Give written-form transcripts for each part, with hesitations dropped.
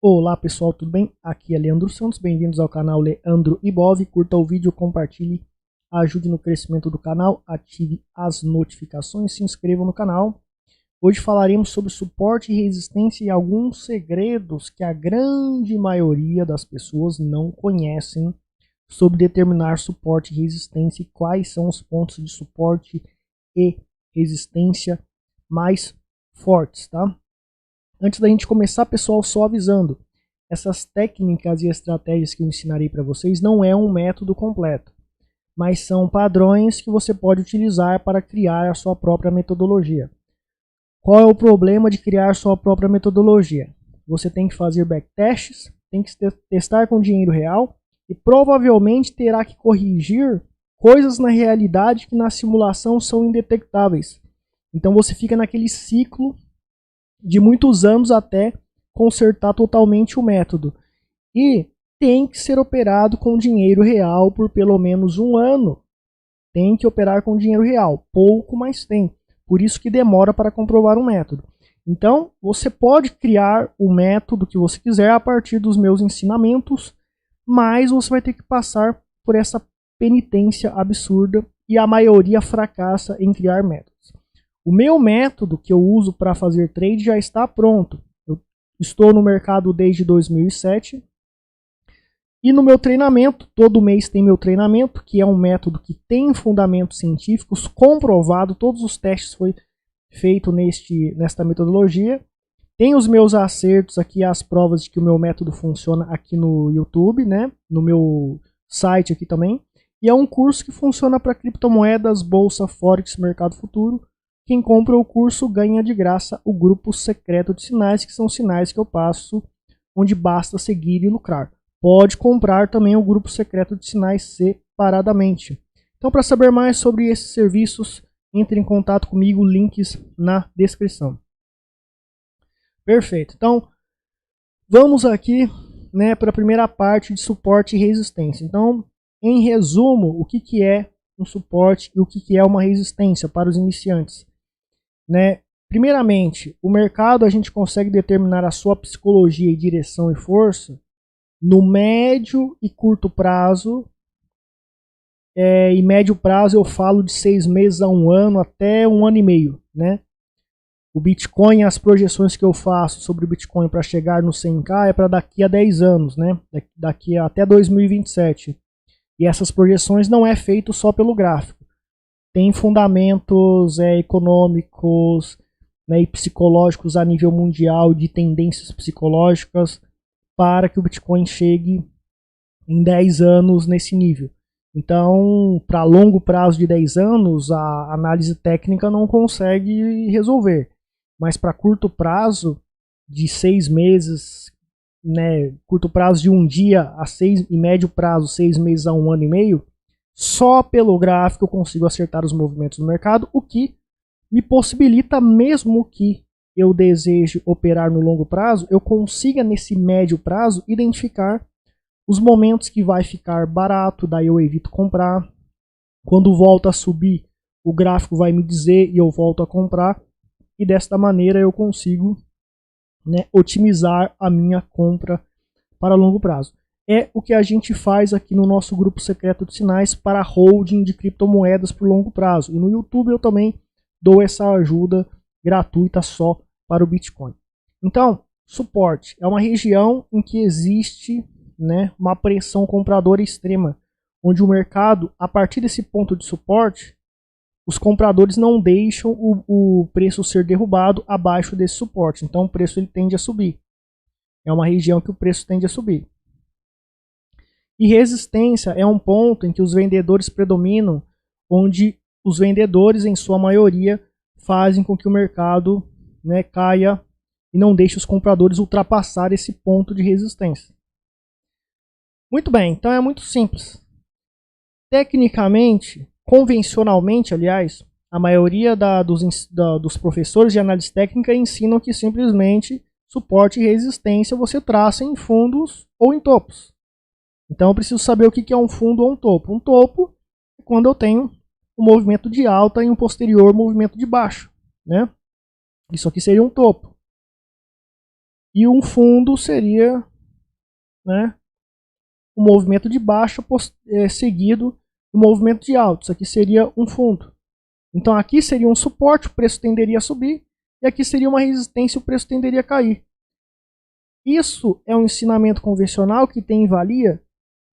Olá pessoal, tudo bem? Aqui é Leandro Santos, bem-vindos ao canal Leandro Ibov. Curta o vídeo, compartilhe, ajude no crescimento do canal, ative as notificações, se inscreva no canal. Hoje falaremos sobre suporte e resistência e alguns segredos que a grande maioria das pessoas não conhecem sobre determinar suporte e resistência e quais são os pontos de suporte e resistência mais fortes, tá? Antes da gente começar, pessoal, só avisando, essas técnicas e estratégias que eu ensinarei para vocês não é um método completo, mas são padrões que você pode utilizar para criar a sua própria metodologia. Qual é o problema de criar sua própria metodologia? Você tem que fazer backtests, tem que testar com dinheiro real e provavelmente terá que corrigir coisas na realidade que na simulação são indetectáveis. Então você fica naquele ciclo de muitos anos até consertar totalmente o método. E tem que ser operado com dinheiro real por pelo menos um ano. Tem que operar com dinheiro real, pouco, mas tem. Por isso que demora para comprovar um método. Então, você pode criar o método que você quiser a partir dos meus ensinamentos, mas você vai ter que passar por essa penitência absurda e a maioria fracassa em criar métodos. O meu método que eu uso para fazer trade já está pronto. Eu estou no mercado desde 2007. E no meu treinamento, todo mês tem meu treinamento, que é um método que tem fundamentos científicos, comprovado, todos os testes foram feitos nesta metodologia. Tem os meus acertos aqui, as provas de que o meu método funciona aqui no YouTube, né? No meu site aqui também. E é um curso que funciona para criptomoedas, bolsa, forex, mercado futuro. Quem compra o curso ganha de graça o grupo secreto de sinais, que são sinais que eu passo, onde basta seguir e lucrar. Pode comprar também o grupo secreto de sinais separadamente. Então, para saber mais sobre esses serviços, entre em contato comigo, links na descrição. Perfeito. Então, vamos aqui, né, para a primeira parte de suporte e resistência. Então, em resumo, o que é um suporte e o que é uma resistência para os iniciantes? Né? Primeiramente, o mercado a gente consegue determinar a sua psicologia e direção e força no médio e curto prazo. E médio prazo eu falo de 6 meses a 1 ano até 1 ano e meio. Né? O Bitcoin, as projeções que eu faço sobre o Bitcoin para chegar no 100k é para daqui a 10 anos, né? Daqui até 2027. E essas projeções não é feito só pelo gráfico. Tem fundamentos econômicos, né, e psicológicos a nível mundial, de tendências psicológicas, para que o Bitcoin chegue em 10 anos nesse nível. Então, para longo prazo de 10 anos, a análise técnica não consegue resolver. Mas para curto prazo, de 6 meses, né, curto prazo de 1 dia a 6, e médio prazo, 6 meses a 1 ano e meio, só pelo gráfico eu consigo acertar os movimentos do mercado, o que me possibilita, mesmo que eu deseje operar no longo prazo, eu consiga nesse médio prazo identificar os momentos que vai ficar barato, daí eu evito comprar. Quando volta a subir, o gráfico vai me dizer e eu volto a comprar. E desta maneira eu consigo, né, otimizar a minha compra para longo prazo. É o que a gente faz aqui no nosso grupo secreto de sinais para holding de criptomoedas por longo prazo. E no YouTube eu também dou essa ajuda gratuita só para o Bitcoin. Então, suporte é uma região em que existe, né, uma pressão compradora extrema, onde o mercado, a partir desse ponto de suporte, os compradores não deixam o preço ser derrubado abaixo desse suporte. Então o preço ele tende a subir. É uma região que o preço tende a subir. E resistência é um ponto em que os vendedores predominam, onde os vendedores, em sua maioria, fazem com que o mercado, né, caia e não deixe os compradores ultrapassar esse ponto de resistência. Muito bem, então é muito simples. Tecnicamente, convencionalmente, aliás, a maioria dos professores de análise técnica ensinam que simplesmente suporte e resistência você traça em fundos ou em topos. Então eu preciso saber o que é um fundo ou um topo. Um topo é quando eu tenho um movimento de alta e um posterior movimento de baixo, né? Isso aqui seria um topo. E um fundo seria, né, um movimento de baixa seguido do movimento de alta. Isso aqui seria um fundo. Então aqui seria um suporte, o preço tenderia a subir, e aqui seria uma resistência, o preço tenderia a cair. Isso é um ensinamento convencional que tem valia,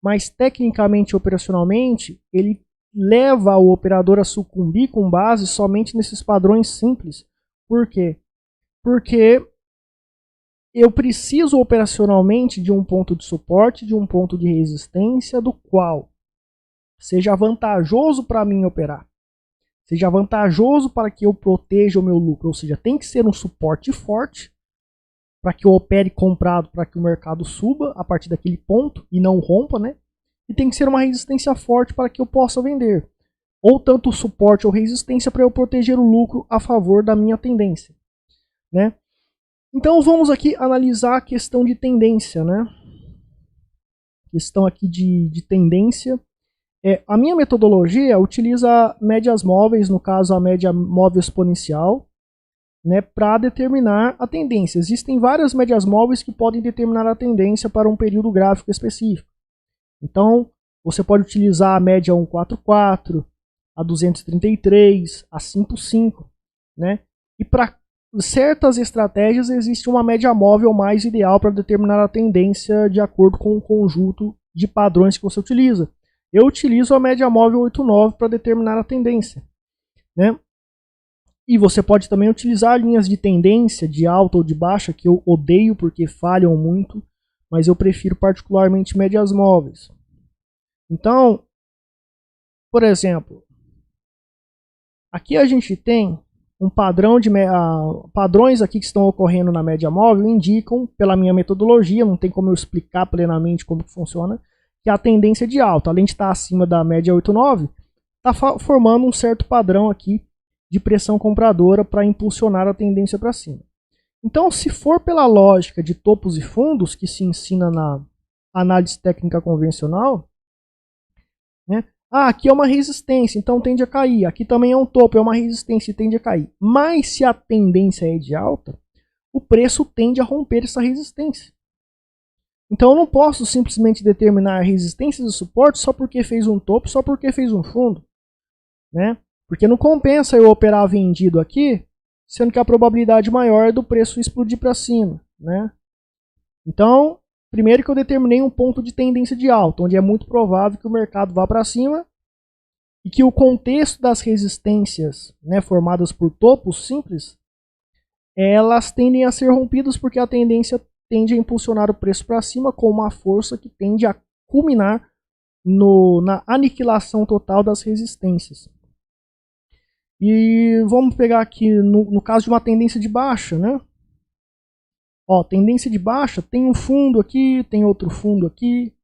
mas tecnicamente e operacionalmente, ele leva o operador a sucumbir com base somente nesses padrões simples. Por quê? Porque eu preciso operacionalmente de um ponto de suporte, de um ponto de resistência, do qual seja vantajoso para mim operar. Seja vantajoso para que eu proteja o meu lucro. Ou seja, tem que ser um suporte forte para que eu opere comprado, para que o mercado suba a partir daquele ponto e não rompa, né? E tem que ser uma resistência forte para que eu possa vender. Ou tanto suporte ou resistência para eu proteger o lucro a favor da minha tendência, né? Então vamos aqui analisar a questão de tendência, né? Questão aqui de tendência. A minha metodologia utiliza médias móveis, no caso a média móvel exponencial, né, para determinar a tendência. Existem várias médias móveis que podem determinar a tendência para um período gráfico específico. Então, você pode utilizar a média 144, a 233, a 55, né? E para certas estratégias existe uma média móvel mais ideal para determinar a tendência de acordo com o conjunto de padrões que você utiliza. Eu utilizo a média móvel 89 para determinar a tendência, né? E você pode também utilizar linhas de tendência de alta ou de baixa, que eu odeio porque falham muito, mas eu prefiro particularmente médias móveis. Então, por exemplo, aqui a gente tem um padrão de padrões aqui que estão ocorrendo na média móvel indicam, pela minha metodologia, não tem como eu explicar plenamente como que funciona, que a tendência de alta, além de estar acima da média 89, está formando um certo padrão aqui de pressão compradora para impulsionar a tendência para cima. Então, se for pela lógica de topos e fundos que se ensina na análise técnica convencional, né? Aqui é uma resistência, então tende a cair. Aqui também é um topo, é uma resistência e tende a cair. Mas se a tendência é de alta, o preço tende a romper essa resistência. Então eu não posso simplesmente determinar resistências e suportes só porque fez um topo, só porque fez um fundo, né? Porque não compensa eu operar vendido aqui, sendo que a probabilidade maior é do preço explodir para cima, né? Então, primeiro que eu determinei um ponto de tendência de alta, onde é muito provável que o mercado vá para cima e que o contexto das resistências, né, formadas por topos simples, elas tendem a ser rompidas porque a tendência tende a impulsionar o preço para cima com uma força que tende a culminar na aniquilação total das resistências. E vamos pegar aqui no caso de uma tendência de baixa, né? Ó, tendência de baixa, tem um fundo aqui, tem outro fundo aqui.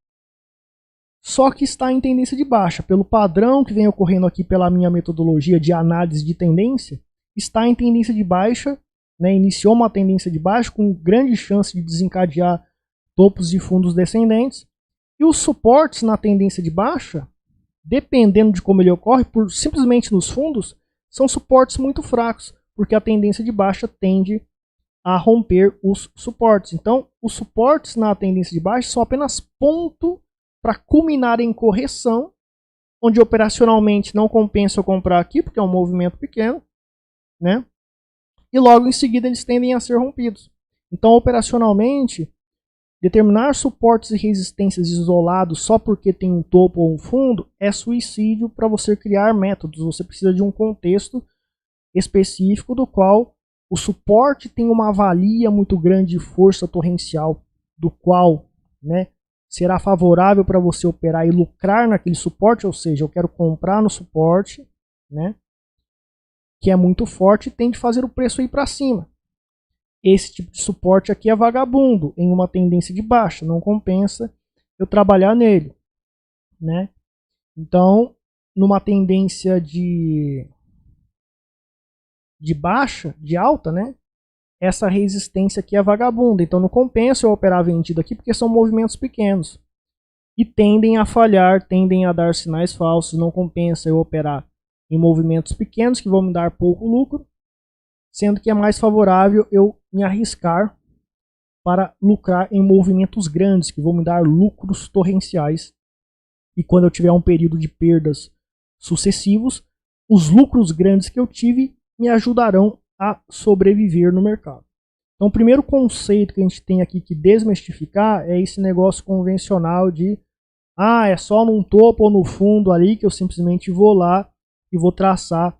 Só que está em tendência de baixa. Pelo padrão que vem ocorrendo aqui pela minha metodologia de análise de tendência, está em tendência de baixa, né? Iniciou uma tendência de baixa com grande chance de desencadear topos e fundos descendentes. E os suportes na tendência de baixa, dependendo de como ele ocorre, simplesmente nos fundos, são suportes muito fracos, porque a tendência de baixa tende a romper os suportes. Então, os suportes na tendência de baixa são apenas ponto para culminar em correção, onde operacionalmente não compensa eu comprar aqui, porque é um movimento pequeno, né? E logo em seguida eles tendem a ser rompidos. Então, operacionalmente, determinar suportes e resistências isolados só porque tem um topo ou um fundo é suicídio para você criar métodos. Você precisa de um contexto específico do qual o suporte tem uma valia muito grande de força torrencial, do qual, né, será favorável para você operar e lucrar naquele suporte, ou seja, eu quero comprar no suporte, né, que é muito forte e tem de fazer o preço ir para cima. Esse tipo de suporte aqui é vagabundo, em uma tendência de baixa, não compensa eu trabalhar nele, né? Então, numa tendência de baixa, de alta, né? Essa resistência aqui é vagabunda, então não compensa eu operar vendido aqui porque são movimentos pequenos e tendem a falhar, tendem a dar sinais falsos, não compensa eu operar em movimentos pequenos que vão me dar pouco lucro, sendo que é mais favorável eu me arriscar para lucrar em movimentos grandes, que vão me dar lucros torrenciais. E quando eu tiver um período de perdas sucessivos, os lucros grandes que eu tive me ajudarão a sobreviver no mercado. Então, o primeiro conceito que a gente tem aqui que desmistificar é esse negócio convencional de é só num topo ou no fundo ali que eu simplesmente vou lá e vou traçar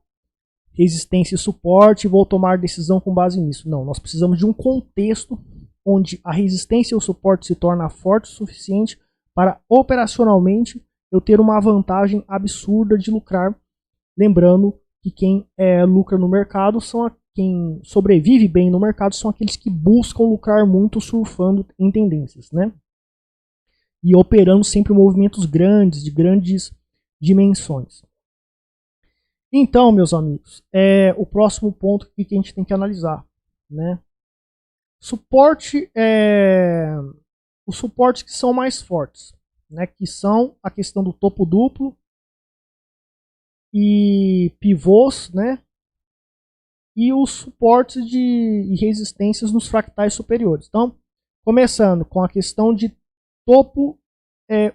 resistência e suporte e vou tomar decisão com base nisso. Não, nós precisamos de um contexto onde a resistência e o suporte se torna forte o suficiente para operacionalmente eu ter uma vantagem absurda de lucrar. Lembrando que quem lucra no mercado quem sobrevive bem no mercado são aqueles que buscam lucrar muito surfando em tendências, né? E operando sempre movimentos grandes, de grandes dimensões. Então, meus amigos, o próximo ponto que a gente tem que analisar, né? Suporte, os suportes que são mais fortes, né? Que são a questão do topo duplo e pivôs, né? E os suportes e resistências nos fractais superiores. Então, começando com a questão de topo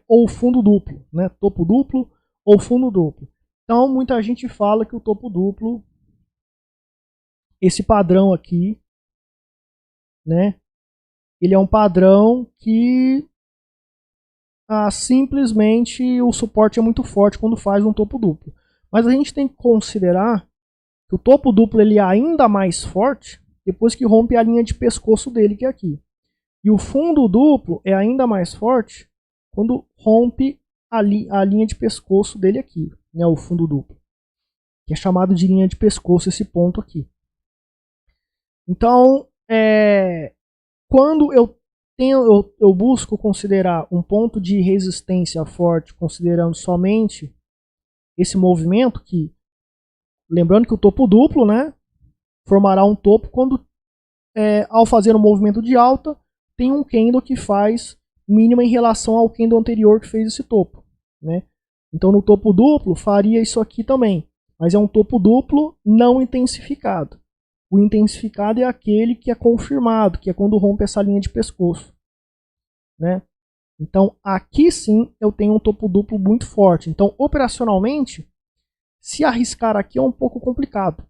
ou fundo duplo, né? Topo duplo ou fundo duplo. Então, muita gente fala que o topo duplo, esse padrão aqui, né? Ele é um padrão que simplesmente o suporte é muito forte quando faz um topo duplo. Mas a gente tem que considerar que o topo duplo ele é ainda mais forte depois que rompe a linha de pescoço dele, que é aqui. E o fundo duplo é ainda mais forte quando rompe a linha de pescoço dele aqui, né, o fundo duplo, que é chamado de linha de pescoço esse ponto aqui. Então, quando eu busco considerar um ponto de resistência forte, considerando somente esse movimento, que lembrando que o topo duplo, né, formará um topo quando, ao fazer um movimento de alta, tem um candle que faz mínima em relação ao candle anterior que fez esse topo, né? Então no topo duplo faria isso aqui também, mas é um topo duplo não intensificado. O intensificado é aquele que é confirmado, que é quando rompe essa linha de pescoço, né? Então aqui sim eu tenho um topo duplo muito forte. Então operacionalmente, se arriscar aqui é um pouco complicado.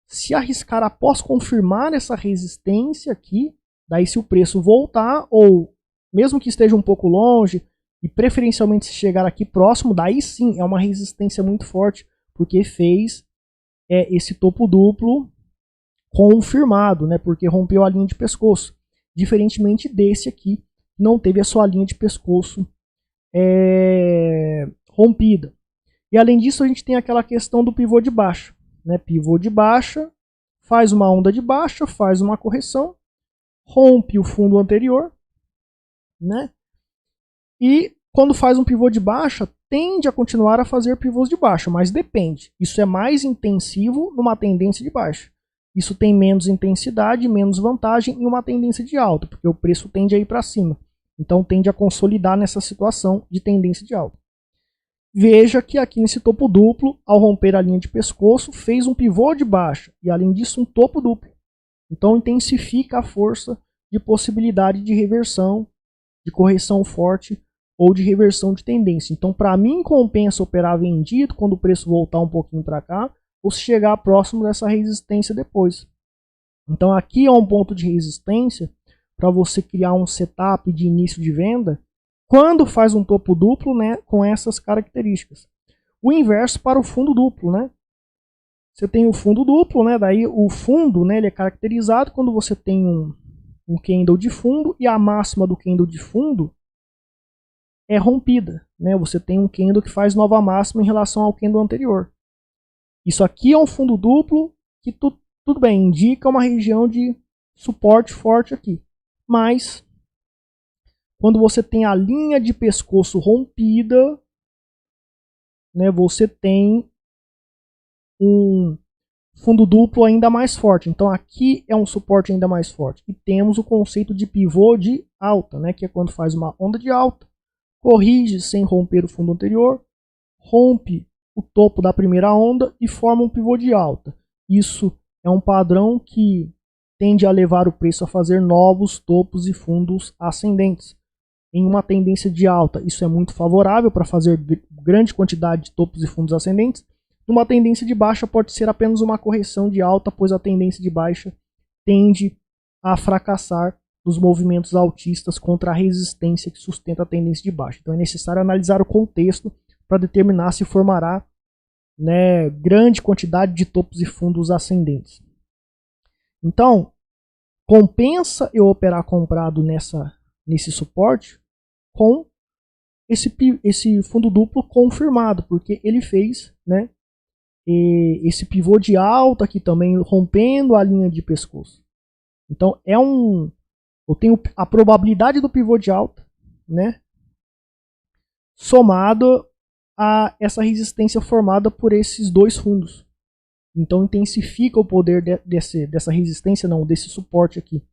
Se arriscar após confirmar essa resistência aqui, daí se o preço voltar, ou mesmo que esteja um pouco longe, e preferencialmente se chegar aqui próximo, daí sim é uma resistência muito forte, porque fez esse topo duplo confirmado, né? Porque rompeu a linha de pescoço. Diferentemente desse aqui, não teve a sua linha de pescoço rompida. E além disso, a gente tem aquela questão do pivô de baixa, né? Pivô de baixa, faz uma onda de baixa, faz uma correção, rompe o fundo anterior, né? E quando faz um pivô de baixa, tende a continuar a fazer pivôs de baixa, mas depende. Isso é mais intensivo numa tendência de baixa. Isso tem menos intensidade, menos vantagem em uma tendência de alta, porque o preço tende a ir para cima. Então tende a consolidar nessa situação de tendência de alta. Veja que aqui nesse topo duplo, ao romper a linha de pescoço, fez um pivô de baixa e além disso um topo duplo. Então intensifica a força de possibilidade de reversão, de correção forte ou de reversão de tendência. Então para mim compensa operar vendido quando o preço voltar um pouquinho para cá ou se chegar próximo dessa resistência depois. Então aqui é um ponto de resistência para você criar um setup de início de venda quando faz um topo duplo, né, com essas características. O inverso para o fundo duplo, né? Você tem o fundo duplo, né? Daí o fundo, né, ele é caracterizado quando você tem um candle de fundo e a máxima do candle de fundo é rompida, né? Você tem um candle que faz nova máxima em relação ao candle anterior. Isso aqui é um fundo duplo que tudo bem, indica uma região de suporte forte aqui, mas quando você tem a linha de pescoço rompida, né, você tem um fundo duplo ainda mais forte. Então aqui é um suporte ainda mais forte. E temos o conceito de pivô de alta, né, que é quando faz uma onda de alta, corrige sem romper o fundo anterior, rompe o topo da primeira onda e forma um pivô de alta. Isso é um padrão que tende a levar o preço a fazer novos topos e fundos ascendentes. Em uma tendência de alta, isso é muito favorável para fazer grande quantidade de topos e fundos ascendentes. Numa tendência de baixa, pode ser apenas uma correção de alta, pois a tendência de baixa tende a fracassar nos movimentos altistas contra a resistência que sustenta a tendência de baixa. Então é necessário analisar o contexto para determinar se formará, né, grande quantidade de topos e fundos ascendentes. Então, compensa eu operar comprado nesse suporte com esse fundo duplo confirmado, porque ele fez, né, esse pivô de alta aqui também, rompendo a linha de pescoço. Então eu tenho a probabilidade do pivô de alta, né, somado a essa resistência formada por esses dois fundos. Então intensifica o poder dessa resistência, não, desse suporte aqui.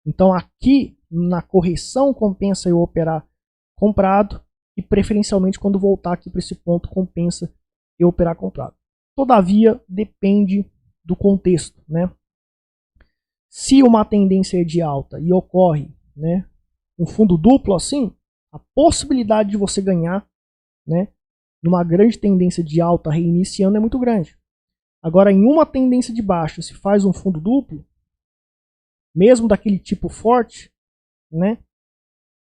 Então aqui na correção compensa eu operar comprado e preferencialmente quando voltar aqui para esse ponto compensa eu operar comprado. Todavia depende do contexto, né? Se uma tendência é de alta e ocorre, né, um fundo duplo assim, a possibilidade de você ganhar, né, numa grande tendência de alta reiniciando é muito grande. Agora, em uma tendência de baixa, se faz um fundo duplo, mesmo daquele tipo forte, né,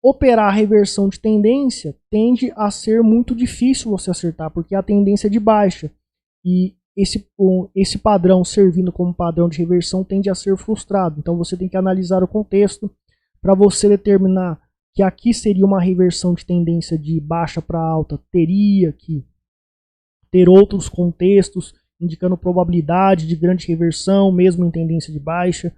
operar a reversão de tendência tende a ser muito difícil você acertar, porque a tendência é de baixa e esse padrão servindo como padrão de reversão tende a ser frustrado. Então você tem que analisar o contexto para você determinar que aqui seria uma reversão de tendência de baixa para alta, teria que ter outros contextos indicando probabilidade de grande reversão, mesmo em tendência de baixa,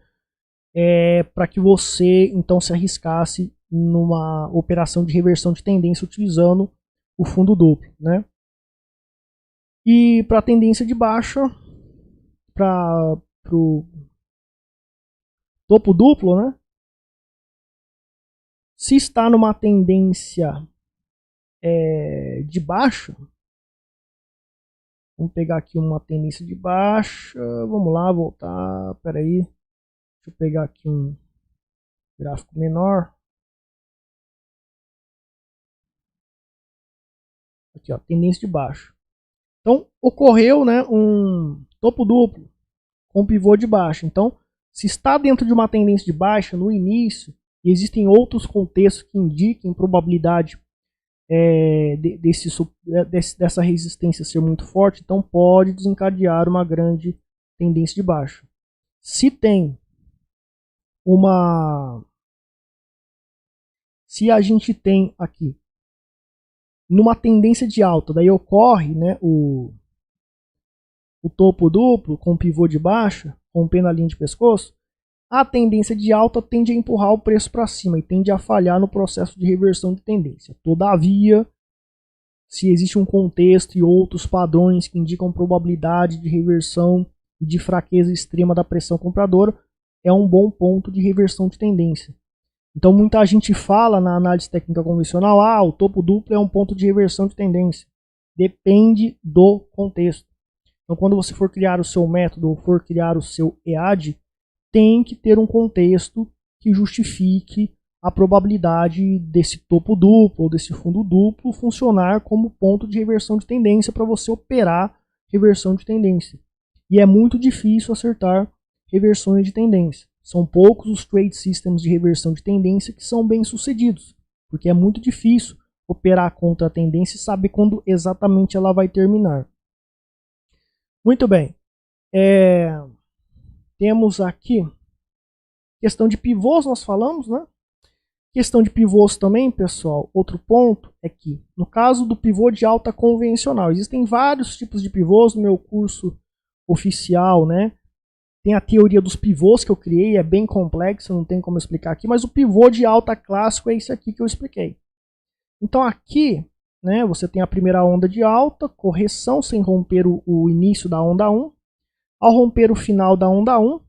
para que você então se arriscasse numa operação de reversão de tendência utilizando o fundo duplo, né? E para tendência de baixa, para o topo duplo, né? Se está numa tendência de baixa, vamos pegar aqui uma tendência de baixa, vamos lá, voltar, peraí, deixa eu pegar aqui um gráfico menor. Aqui, ó, tendência de baixa. Então, ocorreu, né, um topo duplo com pivô de baixa. Então, se está dentro de uma tendência de baixa no início, e existem outros contextos que indiquem probabilidade dessa resistência ser muito forte, então pode desencadear uma grande tendência de baixa. Se a gente tem aqui numa tendência de alta, daí ocorre, né, o topo duplo com pivô de baixa, rompendo a linha de pescoço, a tendência de alta tende a empurrar o preço para cima e tende a falhar no processo de reversão de tendência. Todavia, se existe um contexto e outros padrões que indicam probabilidade de reversão e de fraqueza extrema da pressão compradora, é um bom ponto de reversão de tendência. Então muita gente fala na análise técnica convencional, o topo duplo é um ponto de reversão de tendência. Depende do contexto. Então quando você for criar o seu método ou for criar o seu EAD, tem que ter um contexto que justifique a probabilidade desse topo duplo ou desse fundo duplo funcionar como ponto de reversão de tendência para você operar reversão de tendência. E é muito difícil acertar reversões de tendência. São poucos os trade systems de reversão de tendência que são bem sucedidos, porque é muito difícil operar contra a tendência e saber quando exatamente ela vai terminar. Muito bem. Temos aqui questão de pivôs, nós falamos, né? Questão de pivôs também, pessoal, outro ponto é que, no caso do pivô de alta convencional, existem vários tipos de pivôs no meu curso oficial, né? Tem a teoria dos pivôs que eu criei, é bem complexa, não tem como explicar aqui, mas o pivô de alta clássico é esse aqui que eu expliquei. Então aqui, né, você tem a primeira onda de alta, correção sem romper o início da onda 1. Ao romper o final da onda 1,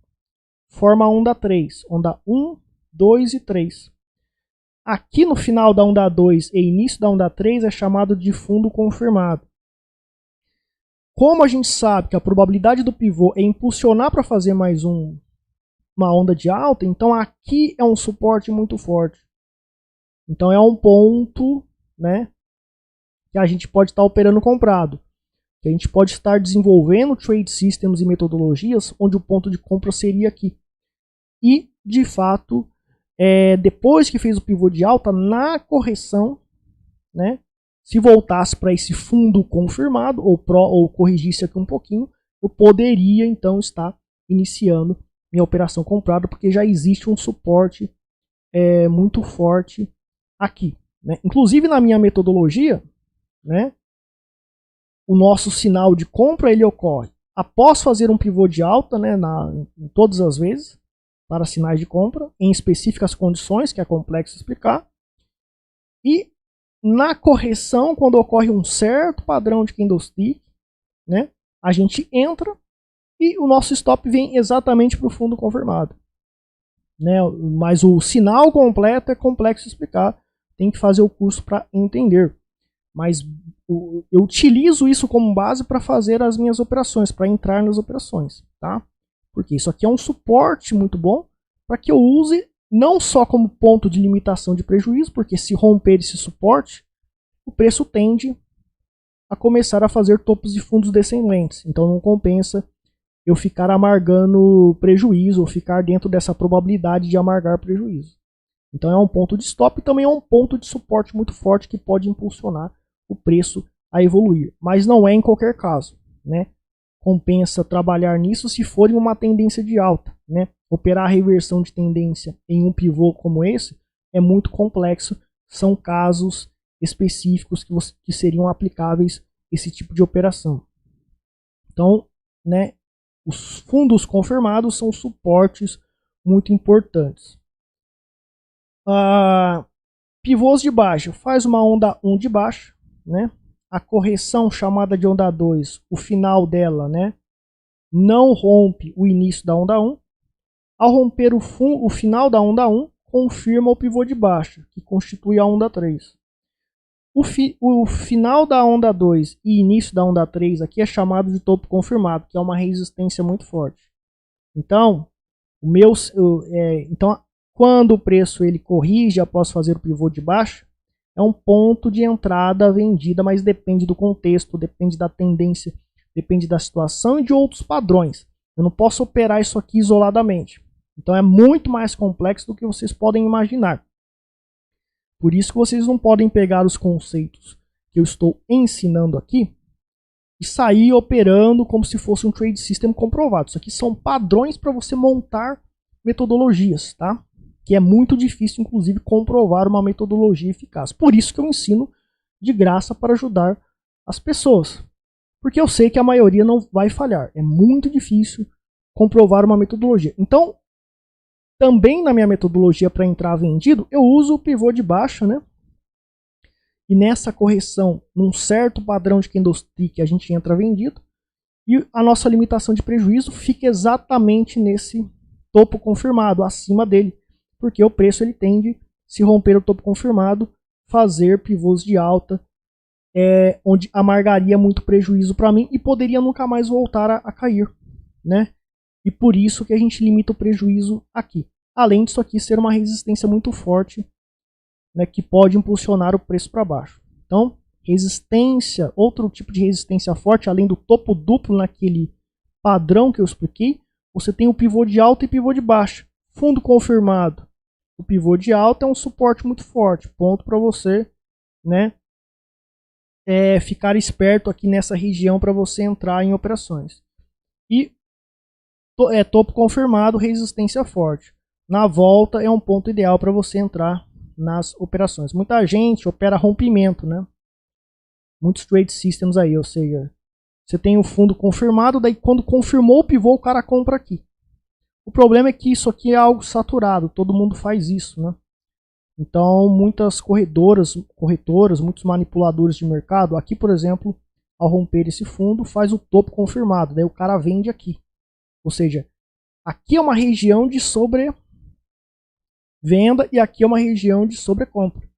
forma a onda 3. Onda 1, 2 e 3. Aqui no final da onda 2 e início da onda 3 é chamado de fundo confirmado. Como a gente sabe que a probabilidade do pivô é impulsionar para fazer mais um uma onda de alta, então aqui é um suporte muito forte. Então é um ponto, né, que a gente pode estar operando comprado. Que a gente pode estar desenvolvendo trade systems e metodologias onde o ponto de compra seria aqui. E, de fato, depois que fez o pivô de alta, na correção, né, se voltasse para esse fundo confirmado, ou corrigisse aqui um pouquinho, eu poderia então estar iniciando minha operação comprada, porque já existe um suporte muito forte aqui. Né? Inclusive na minha metodologia, né, o nosso sinal de compra ele ocorre após fazer um pivô de alta, né, em todas as vezes, para sinais de compra, em específicas condições, que é complexo explicar. E na correção, quando ocorre um certo padrão de candlestick, né, a gente entra e o nosso stop vem exatamente para o fundo confirmado. Né, mas o sinal completo é complexo explicar, tem que fazer o curso para entender. Mas eu utilizo isso como base para fazer as minhas operações, para entrar nas operações, tá? Porque isso aqui é um suporte muito bom para que eu use não só como ponto de limitação de prejuízo, porque se romper esse suporte, o preço tende a começar a fazer topos de fundos descendentes. Então não compensa eu ficar amargando prejuízo ou ficar dentro dessa probabilidade de amargar prejuízo. Então é um ponto de stop e também é um ponto de suporte muito forte que pode impulsionar o preço a evoluir. Mas não é em qualquer caso. Né? Compensa trabalhar nisso se for em uma tendência de alta. Né? Operar a reversão de tendência em um pivô como esse é muito complexo. São casos específicos que seriam aplicáveis esse tipo de operação. Então, né, os fundos confirmados são suportes muito importantes. Pivôs de baixa, faz uma onda 1 de baixa, né? A correção chamada de onda 2, o final dela, né, não rompe o início da onda 1. Ao romper o final da onda 1, confirma o pivô de baixa, que constitui a onda 3. O final da onda 2 e início da onda 3 aqui é chamado de topo confirmado, que é uma resistência muito forte. Então, quando o preço ele corrige após fazer o pivô de baixa, é um ponto de entrada vendida, mas depende do contexto, depende da tendência, depende da situação e de outros padrões. Eu não posso operar isso aqui isoladamente. Então é muito mais complexo do que vocês podem imaginar. Por isso que vocês não podem pegar os conceitos que eu estou ensinando aqui e sair operando como se fosse um trade system comprovado. Isso aqui são padrões para você montar metodologias, tá? Que é muito difícil, inclusive, comprovar uma metodologia eficaz. Por isso que eu ensino de graça para ajudar as pessoas. Porque eu sei que a maioria não vai falhar. É muito difícil comprovar uma metodologia. Então, também na minha metodologia para entrar vendido, eu uso o pivô de baixa, né? E nessa correção, num certo padrão de candlestick, a gente entra vendido. E a nossa limitação de prejuízo fica exatamente nesse topo confirmado, acima dele. Porque o preço ele tende, se romper o topo confirmado, fazer pivôs de alta, onde amargaria muito prejuízo para mim e poderia nunca mais voltar a cair, né? E por isso que a gente limita o prejuízo aqui. Além disso aqui ser uma resistência muito forte, né, que pode impulsionar o preço para baixo. Então, resistência, outro tipo de resistência forte, além do topo duplo naquele padrão que eu expliquei, você tem o pivô de alta e pivô de baixa. Fundo confirmado. O pivô de alta é um suporte muito forte. Ponto para você, né, ficar esperto aqui nessa região para você entrar em operações. E topo confirmado, resistência forte. Na volta é um ponto ideal para você entrar nas operações. Muita gente opera rompimento, né? Muitos trade systems aí, ou seja, você tem o fundo confirmado, daí quando confirmou o pivô, o cara compra aqui. O problema é que isso aqui é algo saturado, todo mundo faz isso, né? Então, muitas corretoras, muitos manipuladores de mercado, aqui, por exemplo, ao romper esse fundo, faz o topo confirmado, daí o cara vende aqui. Ou seja, aqui é uma região de sobrevenda e aqui é uma região de sobrecompra.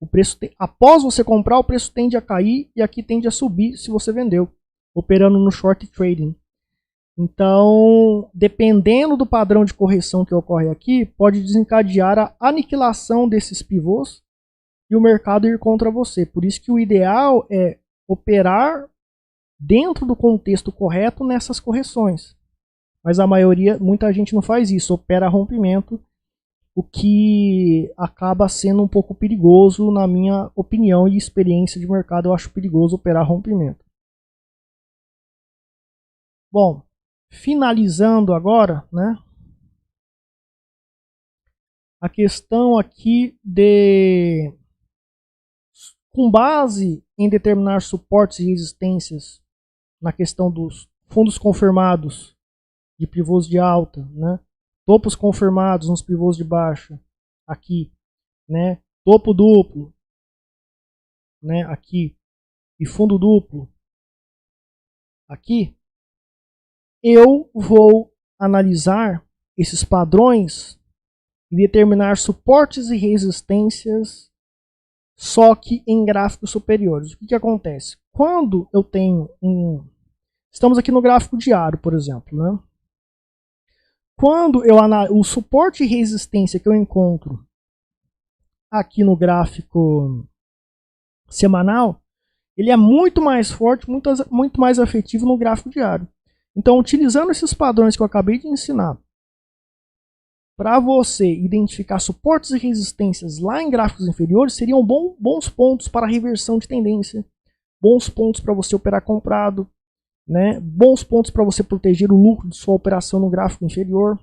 O preço após você comprar, o preço tende a cair e aqui tende a subir se você vendeu, operando no short trading. Então, dependendo do padrão de correção que ocorre aqui, pode desencadear a aniquilação desses pivôs e o mercado ir contra você. Por isso que o ideal é operar dentro do contexto correto nessas correções. Mas a maioria, muita gente não faz isso, opera rompimento, o que acaba sendo um pouco perigoso, na minha opinião e experiência de mercado. Eu acho perigoso operar rompimento. Bom, finalizando agora, né? A questão aqui de, com base em determinar suportes e resistências na questão dos fundos confirmados de pivôs de alta, né? Topos confirmados nos pivôs de baixa, aqui, né? Topo duplo, né? Aqui, e fundo duplo, aqui. Eu vou analisar esses padrões e determinar suportes e resistências, só que em gráficos superiores. O que acontece? Quando eu tenho estamos aqui no gráfico diário, por exemplo, né? Quando eu analiso o suporte e resistência que eu encontro aqui no gráfico semanal, ele é muito mais forte, muito mais efetivo no gráfico diário. Então, utilizando esses padrões que eu acabei de ensinar, para você identificar suportes e resistências lá em gráficos inferiores, seriam bons pontos para reversão de tendência, bons pontos para você operar comprado, né? Bons pontos para você proteger o lucro de sua operação no gráfico inferior,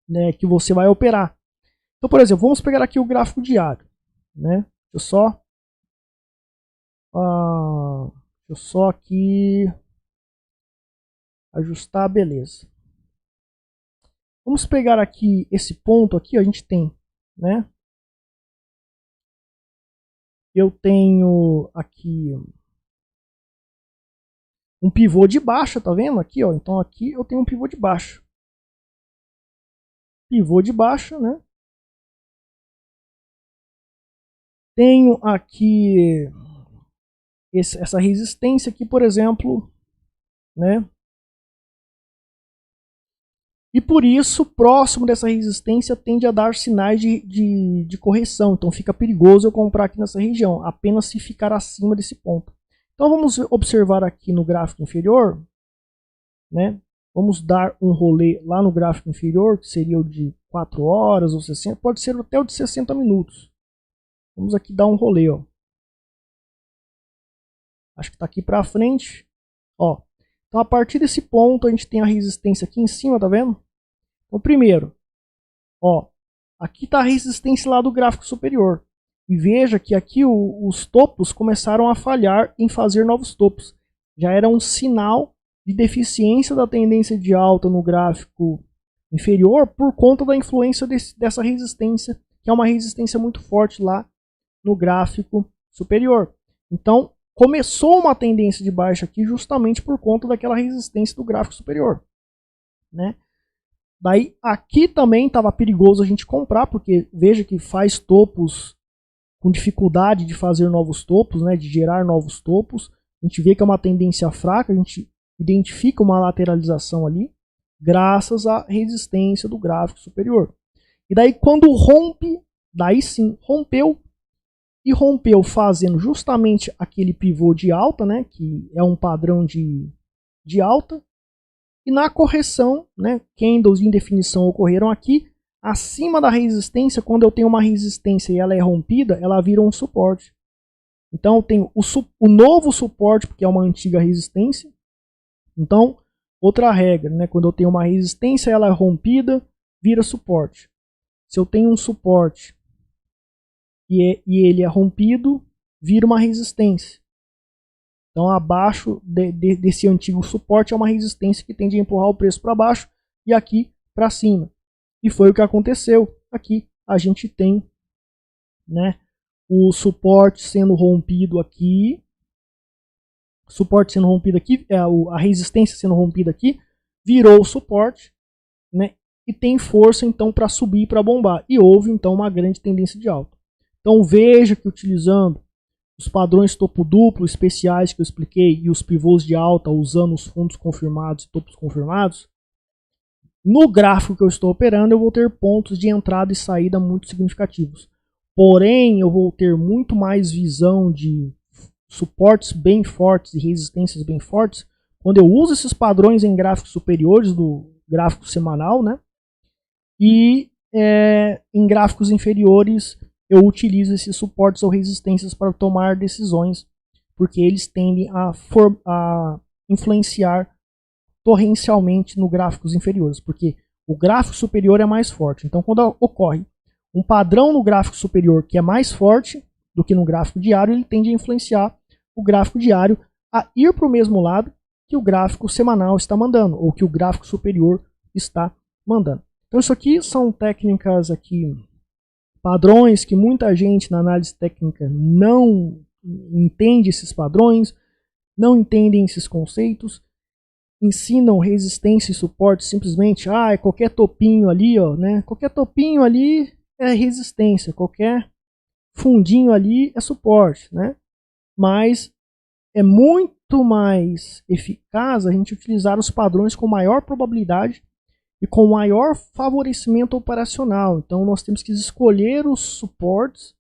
né, que você vai operar. Então, por exemplo, vamos pegar aqui o gráfico diário, né? Deixa eu só aqui ajustar, beleza. Vamos pegar aqui esse ponto aqui, a gente tem, né? Eu tenho aqui um pivô de baixa, tá vendo aqui, ó? Então aqui eu tenho um pivô de baixa. Pivô de baixa, né? Tenho aqui essa resistência aqui, por exemplo, né? E por isso, próximo dessa resistência tende a dar sinais de correção. Então fica perigoso eu comprar aqui nessa região, apenas se ficar acima desse ponto. Então vamos observar aqui no gráfico inferior, né? Vamos dar um rolê lá no gráfico inferior, que seria o de 4 horas ou 60, pode ser até o de 60 minutos. Vamos aqui dar um rolê, ó. Acho que está aqui para frente, ó. Então a partir desse ponto a gente tem a resistência aqui em cima, tá vendo? Então primeiro, ó, aqui está a resistência lá do gráfico superior. E veja que aqui os topos começaram a falhar em fazer novos topos. Já era um sinal de deficiência da tendência de alta no gráfico inferior por conta da influência dessa resistência, que é uma resistência muito forte lá no gráfico superior. Então, começou uma tendência de baixa aqui justamente por conta daquela resistência do gráfico superior, né? Daí aqui também estava perigoso a gente comprar, porque veja que faz topos com dificuldade de fazer novos topos, né, de gerar novos topos. A gente vê que é uma tendência fraca, a gente identifica uma lateralização ali, graças à resistência do gráfico superior. E daí quando rompe, daí sim, rompeu, e rompeu fazendo justamente aquele pivô de alta, né, que é um padrão de alta. E na correção, né, candles de indefinição ocorreram aqui, acima da resistência. Quando eu tenho uma resistência e ela é rompida, ela vira um suporte. Então eu tenho o novo suporte, porque é uma antiga resistência. Então, outra regra, né, quando eu tenho uma resistência e ela é rompida, vira suporte. Se eu tenho um suporte e ele é rompido, vira uma resistência. Então abaixo desse antigo suporte é uma resistência que tende a empurrar o preço para baixo e aqui para cima. E foi o que aconteceu. Aqui a gente tem, né, o suporte sendo rompido aqui. Suporte sendo rompido aqui, a resistência sendo rompida aqui, virou o suporte, né, e tem força então para subir, para bombar. E houve então uma grande tendência de alta. Então veja que utilizando os padrões topo duplo especiais que eu expliquei e os pivôs de alta usando os fundos confirmados e topos confirmados, no gráfico que eu estou operando eu vou ter pontos de entrada e saída muito significativos. Porém, eu vou ter muito mais visão de suportes bem fortes e resistências bem fortes quando eu uso esses padrões em gráficos superiores do gráfico semanal, né? E em gráficos inferiores eu utilizo esses suportes ou resistências para tomar decisões, porque eles tendem a influenciar torrencialmente no gráficos inferiores, porque o gráfico superior é mais forte. Então, quando ocorre um padrão no gráfico superior que é mais forte do que no gráfico diário, ele tende a influenciar o gráfico diário a ir para o mesmo lado que o gráfico semanal está mandando, ou que o gráfico superior está mandando. Então isso aqui são técnicas aqui, padrões que muita gente na análise técnica não entende esses padrões, não entendem esses conceitos, ensinam resistência e suporte simplesmente, é qualquer topinho ali, ó, né? Qualquer topinho ali é resistência, qualquer fundinho ali é suporte, né? Mas é muito mais eficaz a gente utilizar os padrões com maior probabilidade e com maior favorecimento operacional. Então nós temos que escolher os suportes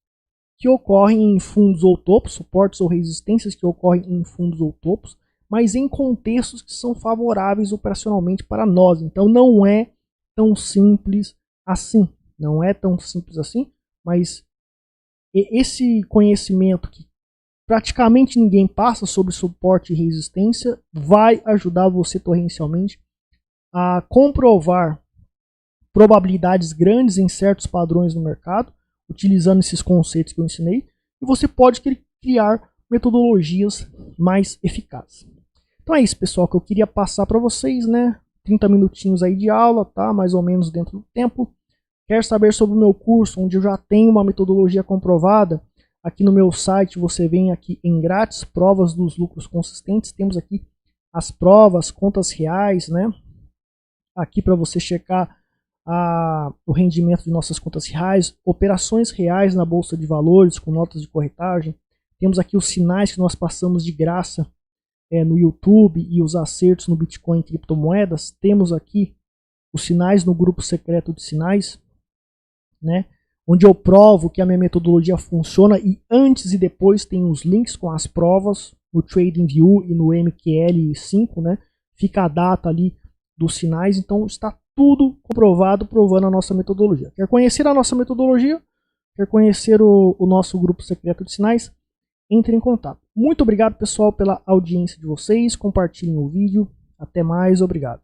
que ocorrem em fundos ou topos, suportes ou resistências que ocorrem em fundos ou topos, mas em contextos que são favoráveis operacionalmente para nós. Então não é tão simples assim. Não é tão simples assim, mas esse conhecimento que praticamente ninguém passa sobre suporte e resistência vai ajudar você torrencialmente a comprovar probabilidades grandes em certos padrões no mercado, utilizando esses conceitos que eu ensinei, e você pode criar metodologias mais eficazes. Então é isso, pessoal, que eu queria passar para vocês, né? 30 minutinhos aí de aula, tá? Mais ou menos dentro do tempo. Quer saber sobre o meu curso, onde eu já tenho uma metodologia comprovada? Aqui no meu site você vem aqui em grátis, provas dos lucros consistentes. Temos aqui as provas, contas reais, né? Aqui para você checar o rendimento de nossas contas reais, operações reais na Bolsa de Valores com notas de corretagem. Temos aqui os sinais que nós passamos de graça no YouTube e os acertos no Bitcoin e criptomoedas. Temos aqui os sinais no grupo secreto de sinais, né? Onde eu provo que a minha metodologia funciona, e antes e depois tem os links com as provas no TradingView e no MQL5, né? Fica a data ali dos sinais, então está tudo comprovado, provando a nossa metodologia. Quer conhecer a nossa metodologia? Quer conhecer o nosso grupo secreto de sinais? Entre em contato. Muito obrigado, pessoal, pela audiência de vocês. Compartilhem o vídeo. Até mais, obrigado.